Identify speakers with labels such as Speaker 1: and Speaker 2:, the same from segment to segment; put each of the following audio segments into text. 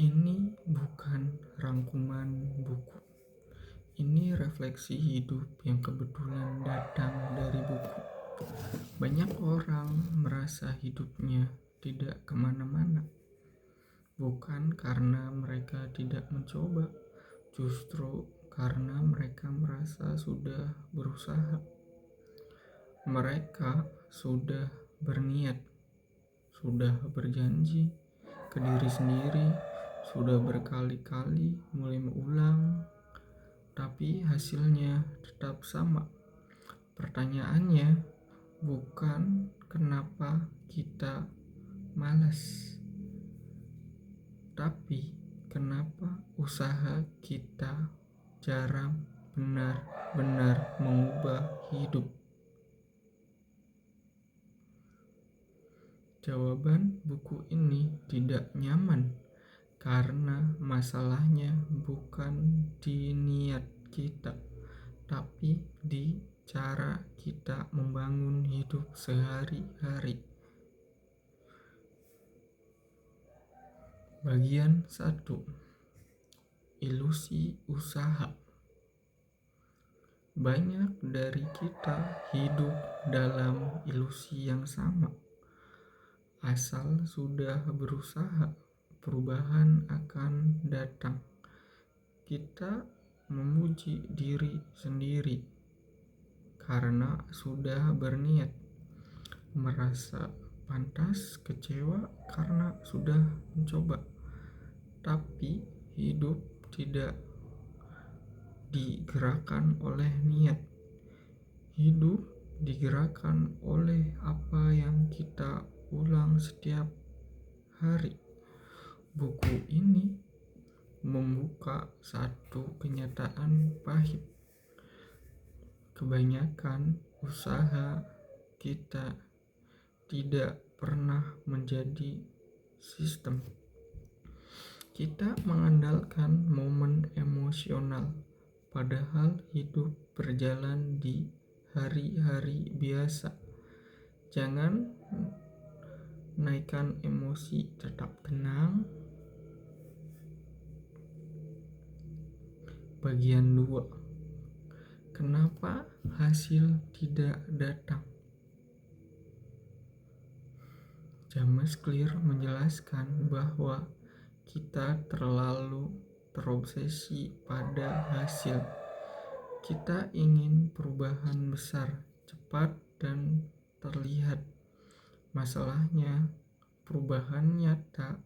Speaker 1: Ini bukan rangkuman buku. Ini refleksi hidup yang kebetulan datang dari buku. Banyak orang merasa hidupnya tidak kemana-mana. Bukan karena mereka tidak mencoba, justru karena mereka merasa sudah berusaha. Mereka sudah berniat, sudah berjanji ke diri sendiri, sudah berkali-kali mulai mengulang, tapi hasilnya tetap sama. Pertanyaannya bukan kenapa kita malas, tapi kenapa usaha kita jarang benar-benar mengubah hidup. Jawaban buku ini tidak nyaman karena masalahnya bukan di niat kita, tapi di cara kita membangun hidup sehari-hari. Bagian 1. Ilusi usaha. Banyak dari kita hidup dalam ilusi yang sama. Asal sudah berusaha, perubahan akan datang. Kita memuji diri sendiri karena sudah berniat, merasa pantas kecewa karena sudah mencoba. Tapi hidup tidak digerakkan oleh niat. Hidup digerakkan oleh apa yang kita ulang setiap hari. Buku ini membuka satu kenyataan pahit. Kebanyakan usaha kita tidak pernah menjadi sistem. Kita mengandalkan momen emosional, padahal hidup berjalan di hari-hari biasa. Jangan naikkan emosi, tetap tenang. Bagian 2. Kenapa hasil tidak datang? James Clear menjelaskan bahwa kita terlalu terobsesi pada hasil. Kita ingin perubahan besar, cepat, dan terlihat. Masalahnya, perubahan nyata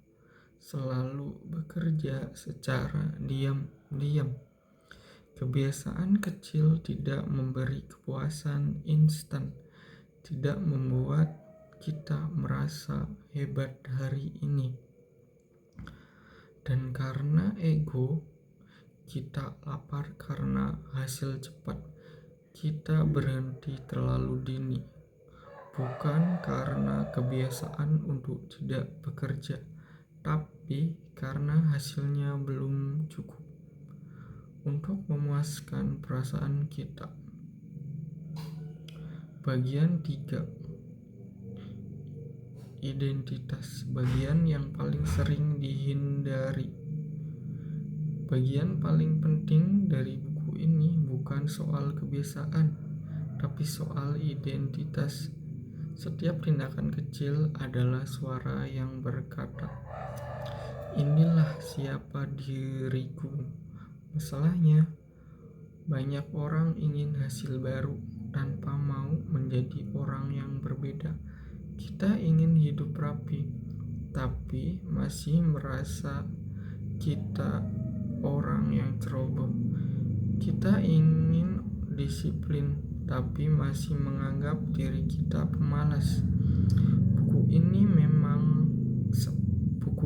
Speaker 1: selalu bekerja secara diam-diam. Kebiasaan kecil tidak memberi kepuasan instan, tidak membuat kita merasa hebat hari ini. Dan karena ego, kita lapar karena hasil cepat. Kita berhenti terlalu dini. Bukan karena kebiasaan untuk tidak bekerja, tapi karena hasilnya belum cukup untuk memuaskan perasaan kita. Bagian 3. Identitas, bagian yang paling sering dihindari. Bagian paling penting dari buku ini bukan soal kebiasaan, tapi soal identitas. Setiap tindakan kecil adalah suara yang berkata, "Inilah siapa diriku." Masalahnya, banyak orang ingin hasil baru tanpa mau menjadi orang yang berbeda. Kita ingin hidup rapi, tapi masih merasa kita orang yang ceroboh. Kita ingin disiplin, tapi masih menganggap diri kita pemalas. Buku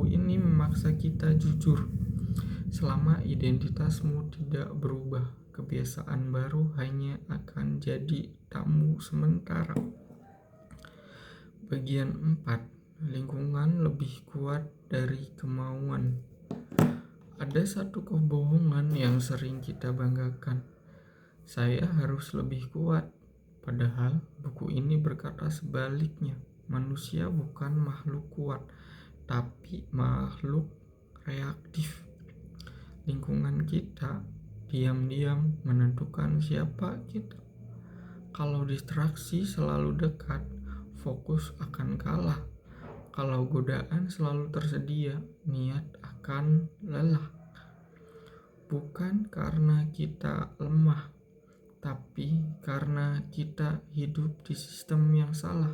Speaker 1: ini memaksa kita jujur. Selama identitasmu tidak berubah, kebiasaan baru hanya akan jadi tamu sementara. Bagian 4. Lingkungan lebih kuat dari kemauan. Ada satu kebohongan yang sering kita banggakan. Saya harus lebih kuat. Padahal buku ini berkata sebaliknya. Manusia bukan makhluk kuat, tapi makhluk reaktif. Lingkungan kita diam-diam menentukan siapa kita. Kalau distraksi selalu dekat, fokus akan kalah. Kalau godaan selalu tersedia, niat akan lelah. Bukan karena kita lemah, tapi karena kita hidup di sistem yang salah.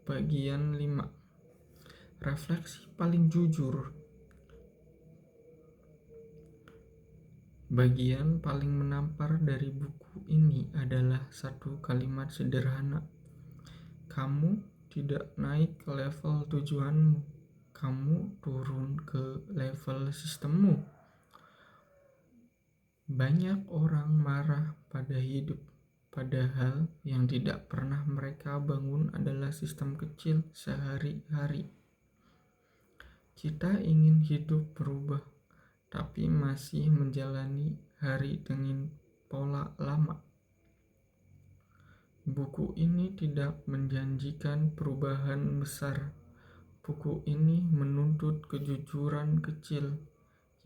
Speaker 1: Bagian 5. Refleksi paling jujur. Bagian paling menampar dari buku ini adalah satu kalimat sederhana. Kamu tidak naik ke level tujuanmu, kamu turun ke level sistemmu. Banyak orang marah pada hidup, padahal yang tidak pernah mereka bangun adalah sistem kecil sehari-hari. Kita ingin hidup berubah, tapi masih menjalani hari dengan pola lama. Buku ini tidak menjanjikan perubahan besar. Buku ini menuntut kejujuran kecil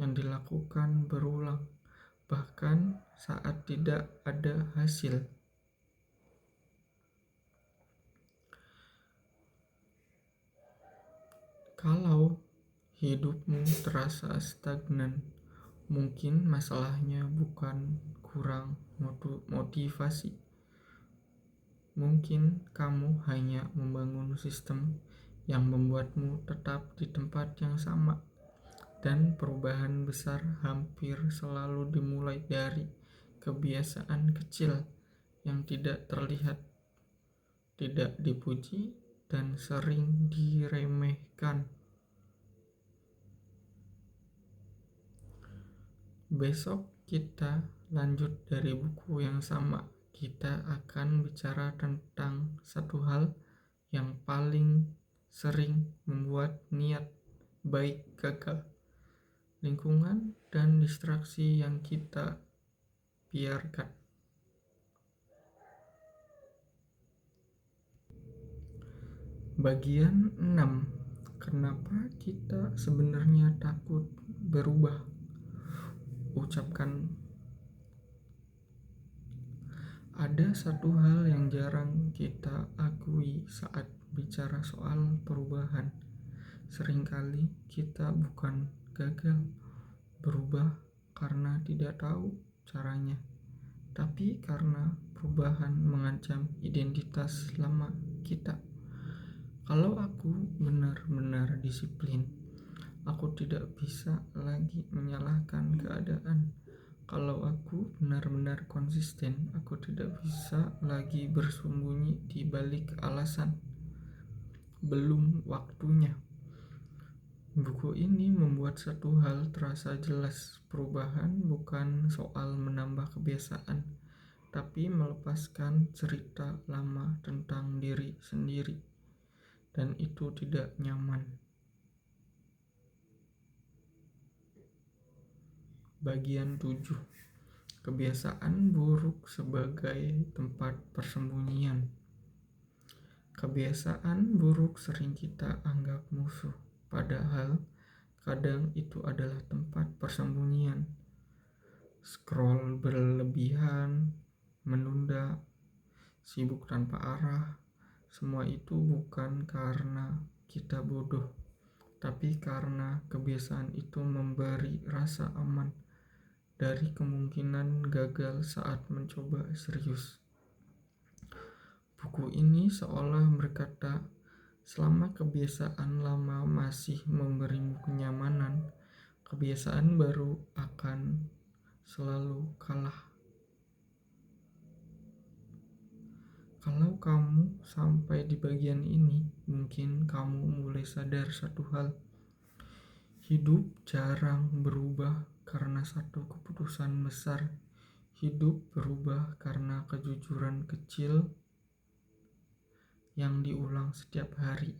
Speaker 1: yang dilakukan berulang, bahkan saat tidak ada hasil. Kalau hidupmu terasa stagnan, mungkin masalahnya bukan kurang motivasi. Mungkin kamu hanya membangun sistem yang membuatmu tetap di tempat yang sama. Dan perubahan besar hampir selalu dimulai dari kebiasaan kecil yang tidak terlihat, tidak dipuji, dan sering diremehkan. Besok kita lanjut dari buku yang sama. Kita akan bicara tentang satu hal yang paling sering membuat niat baik gagal. Lingkungan dan distraksi yang kita biarkan. Bagian 6. Kenapa kita sebenarnya takut berubah? Ucapkan. Ada satu hal yang jarang kita akui saat bicara soal perubahan. Seringkali kita bukan gagal berubah karena tidak tahu caranya, tapi karena perubahan mengancam identitas lama kita. Kalau aku benar-benar disiplin, aku tidak bisa lagi menyalahkan keadaan. Kalau aku benar-benar konsisten, aku tidak bisa lagi bersembunyi di balik alasan belum waktunya. Buku ini membuat satu hal terasa jelas. Perubahan bukan soal menambah kebiasaan, tapi melepaskan cerita lama tentang diri sendiri. Dan itu tidak nyaman. Bagian 7. Kebiasaan buruk sebagai tempat persembunyian. Kebiasaan buruk sering kita anggap musuh, padahal kadang itu adalah tempat persembunyian. Scroll berlebihan, menunda, sibuk tanpa arah, semua itu bukan karena kita bodoh, tapi karena kebiasaan itu memberi rasa aman dari kemungkinan gagal saat mencoba serius. Buku ini seolah berkata, selama kebiasaan lama masih memberimu kenyamanan, kebiasaan baru akan selalu kalah. Kalau kamu sampai di bagian ini, mungkin kamu mulai sadar satu hal. Hidup jarang berubah karena satu keputusan besar. Hidup berubah karena kejujuran kecil yang diulang setiap hari.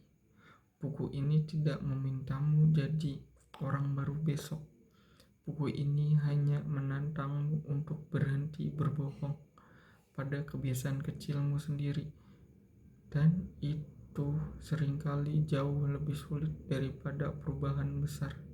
Speaker 1: Buku ini tidak memintamu jadi orang baru besok. Buku ini hanya menantangmu untuk berhenti berbohong pada kebiasaan kecilmu sendiri. Dan itu seringkali jauh lebih sulit daripada perubahan besar.